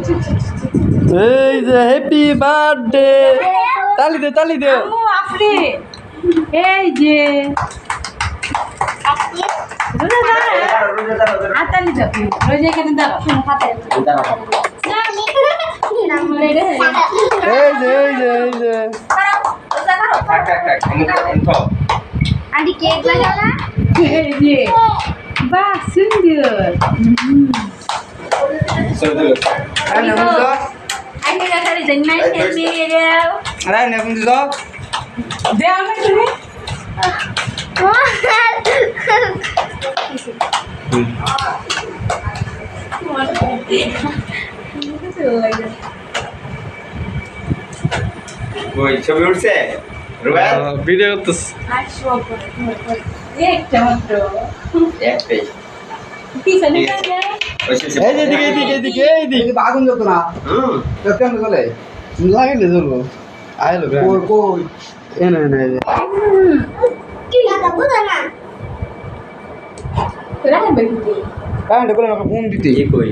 এই যে happy birthday তালি দে আম্মু আপনি এই যে হাতালি দাও রোজা কেন দাও এই যে আন্টি কেক লাগালা এই যে বাহ সুন্দর আন্টি লাগালে জন্মাই খেলবি রে দেও না তুমি ছবি উঠছে ভিডিও করতেছ একটা মাত্র একটাই পিছনে এই যে এদিকে আগুন যত না কেমন চলে লাগাইলে চলবো আইলো কই এনে কি লাগাবো না কারেন্ট করে আমাকে ফোন দিতে কই